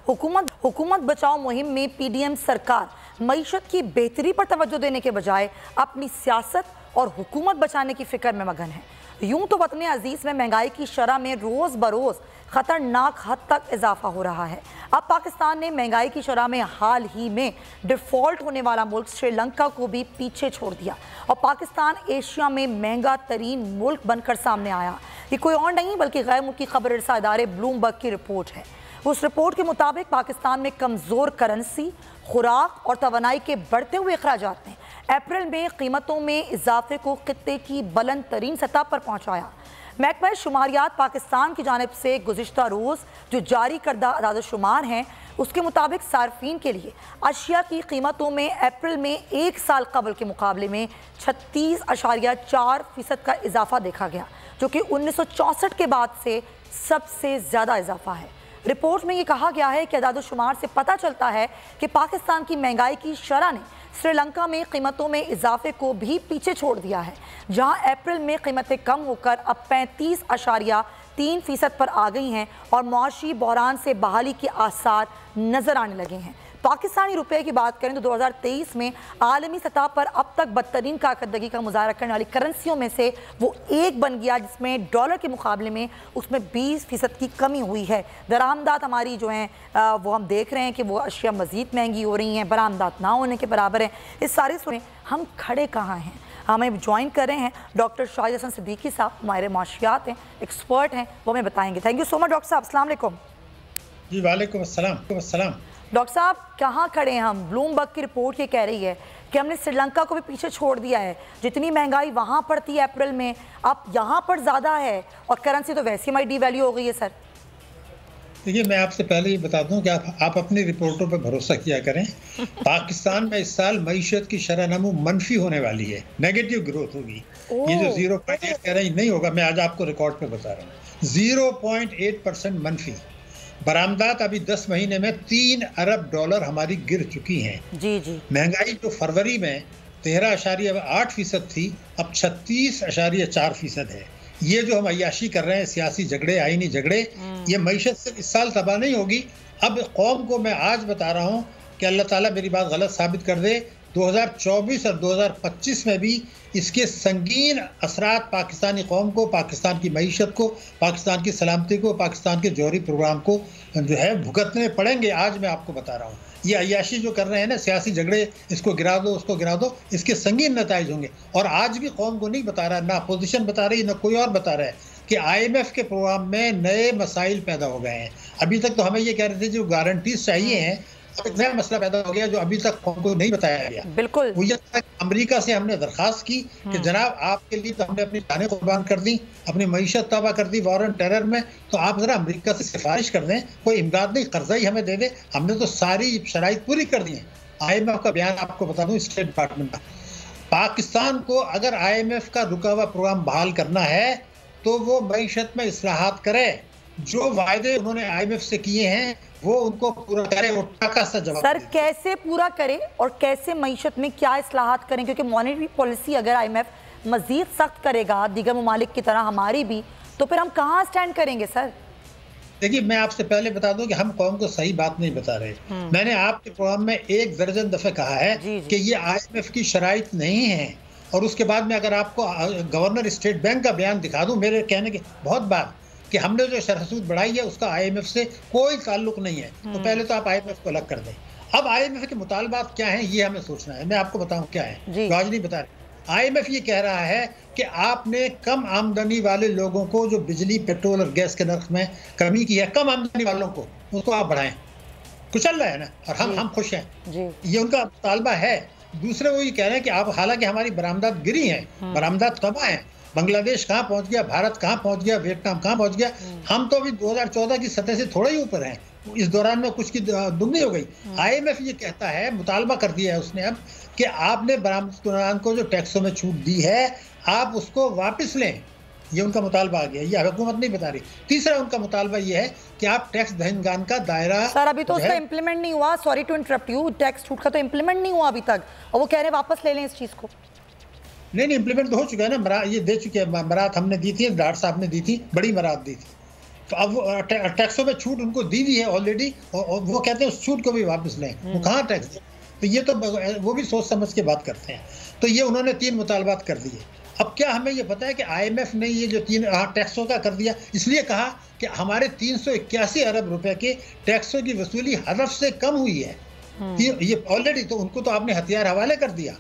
हुकूमत बचाओ मुहिम में पीडीएम सरकार मईशत की बेहतरी पर तवज्जो देने के बजाय अपनी सियासत और हुकूमत बचाने की फिक्र में मगन है। यूं तो वतन अजीज में महंगाई की शरह में रोज़ बरोज़ ख़तरनाक हद तक इजाफा हो रहा है। अब पाकिस्तान ने महंगाई की शरह में हाल ही में डिफ़ॉल्ट होने वाला मुल्क श्रीलंका को भी पीछे छोड़ दिया और पाकिस्तान एशिया में महंगा तरीन मुल्क बनकर सामने आया। ये कोई और नहीं बल्कि गैर मुल्की खबर रसा इदारे ब्लूमबर्ग की रिपोर्ट है। उस रिपोर्ट के मुताबिक पाकिस्तान में कमज़ोर करेंसी, खुराक और तवानाई के बढ़ते हुए अखराजात ने अप्रैल में कीमतों में इजाफे को खित्ते की बुलंद तरीन सतह पर पहुँचाया। महकमा शुमारियात पाकिस्तान की जानिब से गुज़िश्ता रोज़ जो जारी करदा अदाद शुमार हैं उसके मुताबिक सार्फिन के लिए अशिया की कीमतों में अप्रैल में एक साल कबल के मुकाबले में 36.4% का इजाफा देखा गया, जो कि 1964 के बाद से सबसे ज़्यादा इजाफा है। रिपोर्ट में ये कहा गया है कि अदाद शुमार से पता चलता है कि पाकिस्तान की महंगाई की शरह ने श्रीलंका में कीमतों में इजाफे को भी पीछे छोड़ दिया है, जहां अप्रैल में कीमतें कम होकर अब 35.3% पर आ गई हैं और मुआशी बहरान से बहाली के आसार नजर आने लगे हैं। पाकिस्तानी रुपये की बात करें तो 2023 में आलमी सतह पर अब तक बदतरीन कारकर्दगी का मुजाहरा करने वाली करेंसियों में से वो एक बन गया, जिसमें डॉलर के मुकाबले में उसमें 20% की कमी हुई है। दरामदात हमारी जो हैं वो हम देख रहे हैं कि वो अशिया मज़ीद महंगी हो रही हैं, बरामदात ना होने के बराबर हैं। इस सारी सुने हम खड़े कहाँ हैं? हमें ज्वाइन कर रहे हैं डॉक्टर शाहिद हसन सिद्दीकी साहब, हमारे माशियात हैं, एक्सपर्ट हैं, वो हमें बताएंगे। Thank you so much doctor साहब। अस्सलाम वालेकुम। जी वालेकुम अस्सलाम। डॉक्टर साहब कहाँ खड़े हैं हम? ब्लूमबर्ग की रिपोर्ट ये कह रही है कि हमने श्रीलंका को भी पीछे छोड़ दिया है। जितनी महंगाई वहाँ पर थी अप्रैल में, अब यहाँ पर ज़्यादा है और करेंसी तो वैसे हमारी डीवैल्यू हो गई है। सर देखिए, मैं आपसे पहले ही बता दूं कि आप अपनी रिपोर्टों पर भरोसा किया करें। पाकिस्तान में इस साल मईशत की शरह नमू मनफी होने वाली है, नेगेटिव ग्रोथ होगी। ये जो 0.8 कह रहे हैं नहीं होगा, मैं आज आपको रिकॉर्ड पे बता रहा हूँ। 0.8% मनफी। बरामदात अभी 10 महीने में 3 अरब डॉलर हमारी गिर चुकी हैं। जी जी। महंगाई जो फरवरी में 13.8% थी, अब 36.4% है। ये जो हम अय्याशी कर रहे हैं, सियासी झगड़े, आईनी झगड़े, ये मईशत से इस साल तबाह नहीं होगी। अब कौम को मैं आज बता रहा हूँ कि अल्लाह ताला मेरी बात गलत साबित कर दे, 2024 और 2025 में भी इसके संगीन असरात पाकिस्तानी कौम को, पाकिस्तान की मईशत को, पाकिस्तान की सलामती को, पाकिस्तान के जौहरी प्रोग्राम को जो है भुगतने पड़ेंगे। आज मैं आपको बता रहा हूँ, ये अय्याशी जो कर रहे हैं ना, सियासी झगड़े, इसको गिरा दो, उसको गिरा दो, इसके संगीन नताइज होंगे। और आज भी कौम को नहीं बता रहा, ना अपोजिशन बता रही, ना कोई और बता रहा है कि IMF के प्रोग्राम में नए मसाइल पैदा हो गए हैं। अभी तक तो हमें ये कह रहे थे जो गारंटीज चाहिए हैं, अब एक नया मसला पैदा हो गया जो अभी तक को नहीं बताया गया। बिल्कुल। वो ये था कि अमेरिका से हमने दरखास्त की कि जनाब आपके लिए तो हमने अपनी जानें कुर्बान कर दी, अपनी मईशत तबाह कर दी वॉर एंड टेरर में, तो आप जरा अमेरिका से सिफारिश कर दें, कोई इमदाद नहीं, कर्जा ही हमें दे दे। हमने तो सारी शराइत पूरी कर दी है। IMF का बयान आपको बता दूं, स्टेट डिपार्टमेंट का, पाकिस्तान को अगर IMF का रुका हुआ प्रोग्राम बहाल करना है तो वो मईशत में इस्लाहात करे, जो वायदे उन्होंने IMF से किए हैं वो उनको पूरा करे। और टाका सा जवाब सर कैसे पूरा करे और कैसे मईशत में क्या इस्लाहात करें? क्योंकि मॉनेटरी पॉलिसी अगर IMF मजीद सख्त करेगा दीगर ममालिक की तरह हमारी भी, तो फिर हम कहाँ स्टैंड करेंगे? सर देखिए, मैं आपसे पहले बता दूं कि हम कौम को सही बात नहीं बता रहे। मैंने आपके प्रोग्राम में 1 दर्जन दफे कहा है कि ये IMF की शराइत नहीं है। और उसके बाद में अगर आपको गवर्नर स्टेट बैंक का बयान दिखा दूं, मेरे कहने के बहुत बात कि हमने जो शरह सूद बढ़ाई है उसका IMF से कोई ताल्लुक नहीं है, तो पहले तो आप IMF को अलग कर दें। अब IMF के मुतालबात क्या हैं ये हमें सोचना है। मैं आपको बताऊं क्या है, आज नहीं बता रहे। IMF ये कह रहा है कि आपने कम आमदनी वाले लोगों को, जो बिजली, पेट्रोल और गैस के नर्ख में कमी की है, कम आमदनी वालों को उसको आप बढ़ाएं। कुछ चल रहा है ना, और हम खुश हैं, ये उनका मुतालबा है। दूसरे वो ये कह रहे हैं कि आप, हालांकि हमारी बरामदात गिरी हैं, बरामदात तबाह हैं, बांग्लादेश कहाँ पहुंच गया, भारत कहाँ पहुंच गया, वियतनाम कहाँ पहुंच गया, हम तो अभी 2014 की सतह से थोड़ा ही ऊपर हैं। इस दौरान में कुछ की दुगनी हो गई। IMF ये कहता है, मुतालबा कर दिया है उसने अब, कि आपने बरामद को जो टैक्सों में छूट दी है आप उसको वापस लें। ये उनका मुतालबा आ गया, ये हुकूमत नहीं बता रही। तीसरा उनका मुतालबा ये है कि आप टैक्स दहनगान का दायरा, सर अभी तो उसका इम्प्लीमेंट नहीं हुआ, sorry to interrupt you, tax छूट का तो इम्प्लीमेंट नहीं हुआ अभी तक, और वो कह रहे हैं वापस ले लें इस चीज को। नहीं, इम्प्लीमेंट तो हो चुका है ना, ये दे चुके हैं। मराहत हमने दी थी, डार साहब ने दी थी, बड़ी मराहत दी थी। तो अब टैक्सों में छूट उनको दी है ऑलरेडी, और वो कहते हैं उस छूट को भी वापस लें। वो कहाँ टैक्स दे? तो ये तो वो भी सोच समझ के बात करते हैं। तो ये उन्होंने 3 मुतालबात कर दिए। अब क्या हमें ये पता है कि IMF ने ये जो 3 टैक्सों का कर दिया, इसलिए कहा कि हमारे 381 अरब रुपए के टैक्सों की वसूली हदफ से कम हुई है। ये ऑलरेडी तो उनको तो आपने हथियार हवाले कर दिया।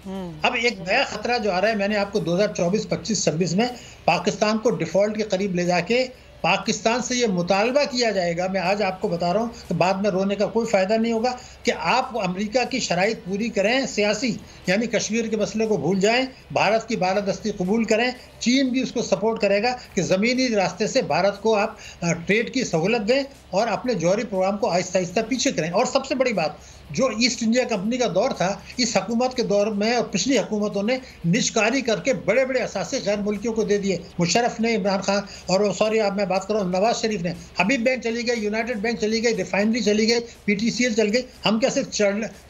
अब एक नया खतरा जो आ रहा है, मैंने आपको 2024, 25, 26 में पाकिस्तान को डिफॉल्ट के करीब ले जाके पाकिस्तान से ये मुतालबा किया जाएगा। मैं आज आपको बता रहा हूँ कि बाद में रोने का कोई फ़ायदा नहीं होगा कि आप अमेरिका की शराइत पूरी करें सियासी, यानी कश्मीर के मसले को भूल जाएं, भारत की बालादस्ती कबूल करें। चीन भी उसको सपोर्ट करेगा कि ज़मीनी रास्ते से भारत को आप ट्रेड की सहूलत दें और अपने जौहरी प्रोग्राम को आहिस्ता आहिस्ता पीछे करें। और सबसे बड़ी बात, जो ईस्ट इंडिया कंपनी का दौर था, इस हुकूमत के दौर में और पिछली हुकूमतों ने निष्कारी करके बड़े बड़े असासे गैर मुल्कियों को दे दिए। मुशर्रफ ने, इमरान खान, और सॉरी आप मैं बात कर रहा हूँ नवाज शरीफ ने। हबीब बैंक चली गई, यूनाइटेड बैंक चली गई, रिफाइनरी चली गई, PTCL चल गई। हम क्या सिर्फ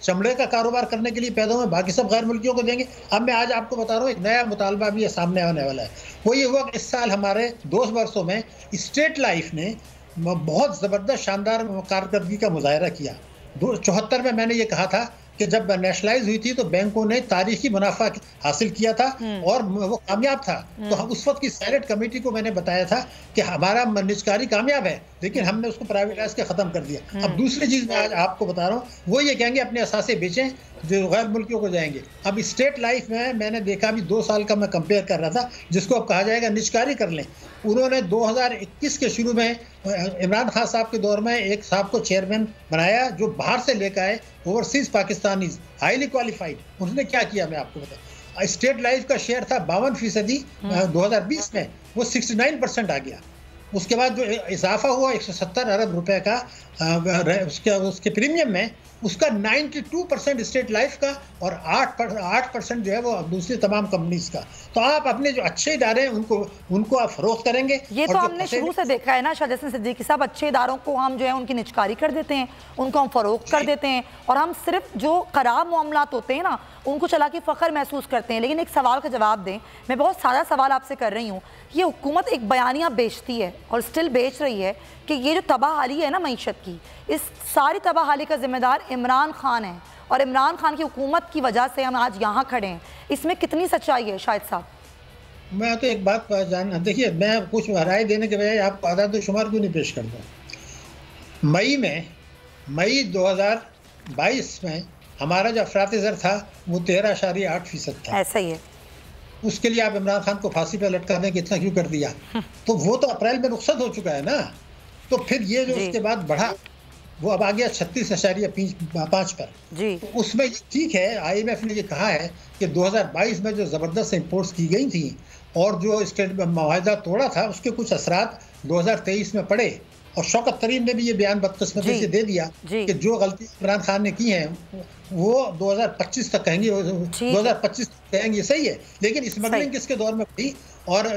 चमड़े का कारोबार करने के लिए पैदा हुए, बाकी सब गैर मुल्कियों को देंगे? अब मैं आज आपको बता रहा हूँ एक नया मुतालबा भी सामने आने वाला है। वो ये हुआ कि इस साल हमारे 2 वर्षों में स्टेट लाइफ ने बहुत ज़बरदस्त शानदार कारकर्दगी का मुजाहरा किया। 74 में मैंने ये कहा था कि जब नेशनलाइज हुई थी तो बैंकों ने तारीखी मुनाफा हासिल किया था और वो कामयाब था। तो उस वक्त की सेनेट कमेटी को मैंने बताया था कि हमारा निजकारी कामयाब है, लेकिन हमने उसको प्राइवेटाइज के ख़त्म कर दिया। अब दूसरी चीज़ मैं आज आपको बता रहा हूँ, वो ये कहेंगे अपने असासे बेचें जो गैर मुल्कियों को जाएंगे। अब स्टेट लाइफ में मैंने देखा, अभी 2 साल का मैं कंपेयर कर रहा था, जिसको अब कहा जाएगा निजकारी कर लें। उन्होंने 2021 के शुरू में इमरान खान साहब के दौर में एक साहब को चेयरमैन बनाया जो बाहर से लेकर आए, ओवरसीज पाकिस्तानीज हाईली क्वालिफाइड। उन्होंने क्या किया मैं आपको बताऊँ, स्टेट लाइफ का शेयर था 52% 2020 में, वो 69% आ गया। उसके बाद जो इजाफा हुआ 170 अरब रुपए का उसके प्रीमियम में, उसका 92% स्टेट लाइफ का और 8% जो है वो दूसरी तमाम कंपनीज का। तो आप अपने जो अच्छे इदारे हैं उनको आप फरोख्त करेंगे। ये तो हमने शुरू से देखा है ना शाह जहसन सिद्दीकी साहब, अच्छे इदारों को हम जो है उनकी निजकारी कर देते हैं, उनको हम फरोख्त कर देते हैं, और हम सिर्फ जो खराब मामलात होते हैं ना उनको चला के फ़ख्र महसूस करते हैं। लेकिन एक सवाल का जवाब दें, मैं बहुत सादा सवाल आपसे कर रही हूँ। ये हुकूमत एक बयानिया बेचती है और स्टिल बेच रही है कि ये जो तबाहाली है ना मईशत की, इस सारी तबाहाली का जिम्मेदार इमरान खान है और इमरान खान की हुकूमत की वजह से हम आज यहाँ खड़े हैं। इसमें कितनी सच्चाई है शाहिद साहब? मैं तो एक बात जानना, देखिए मैं कुछ राय देने के बजाय आपको आदाद शुमार क्यों नहीं पेश करता। मई 2022 में हमारा जो अफरात ज़र था वो 13.8% था। ऐसा ही है। उसके लिए आप इमरान खान को फांसी पर लटकाने के इतना क्यों कर दिया? तो वो तो अप्रैल में रुखसत हो चुका है ना। तो फिर ये जो उसके बाद बढ़ा वो अब आ गया 36.5 पर जी। तो उसमें ठीक है, IMF ने ये कहा है कि 2022 में जो ज़बरदस्त इंपोर्ट्स की गई थी और जो स्टेट माहिदा तोड़ा था उसके कुछ असरात 2023 में पड़े। और शौकत तरीन ने भी ये बयान बदकिस्मती से दे दिया कि जो गलती इमरान खान ने की है वो 2025 तक कहेंगे, 2025 तक कहेंगे, सही है। लेकिन स्मगलिंग किसके दौर में पड़ी और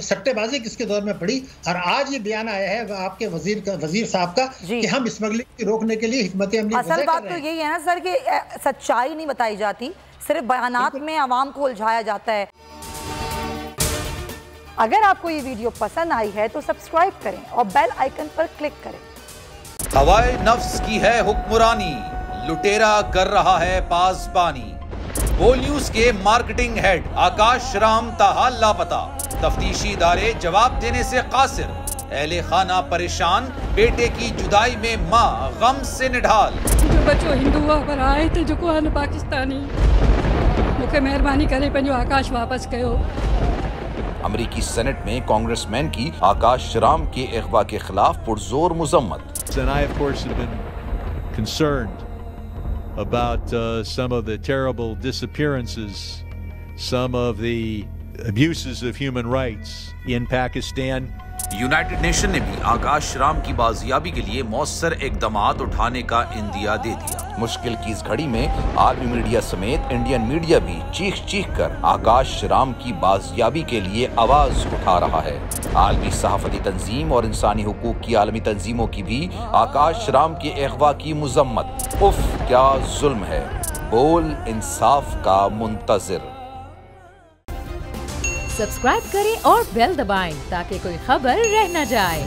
सट्टेबाजी किसके दौर में पड़ी? और आज ये बयान आया है आपके वजीर साहब का कि हम स्मगलिंग को रोकने के लिए हिकमत अमली असल बात तो यही है ना सर कि सच्चाई नहीं बताई जाती, सिर्फ बयानात में आवाम को उलझाया जाता है। अगर आपको ये वीडियो पसंद आई है तो सब्सक्राइब करें और बेल आइकन पर क्लिक करें। हवाए नफ्स की है हुक्मरानी, लुटेरा कर रहा है पासबानी। बोल न्यूज के मार्केटिंग हेड आकाश राम ताहा लापता, तफ्तीशी इदारे जवाब देने से कासिर, अहले खाना परेशान, बेटे की जुदाई में माँ गम से निढाल। जो बच्चों हिंदू पर आए थे जो को पाकिस्तानी, मुझे मेहरबानी करे पंहिंजो आकाश वापस कयो। अमेरिकी सेनेट में कांग्रेसमैन की आकाश राम के अगवा के खिलाफ पुरजोर मुजम्मत। And I, of course, have been concerned about some of the terrible disappearances, some of the abuses of human rights in Pakistan. United nation ने भी आकाश राम की बाजियाबी के लिए मौसर इकदामात उठाने का इंदिया दे दिया। मुश्किल की इस घड़ी में आलमी मीडिया समेत इंडियन मीडिया भी चीख चीख कर आकाश राम की बाजियाबी के लिए आवाज उठा रहा है। आलमी सहाफती तंजीम और इंसानी हुकूक की आलमी तंजीमों की भी आकाश राम के अगवा की मुजम्मत। उफ क्या जुल्म है, बोल इंसाफ का मुंतजिर। सब्सक्राइब करें और बेल दबाएं ताकि कोई खबर रह न जाए।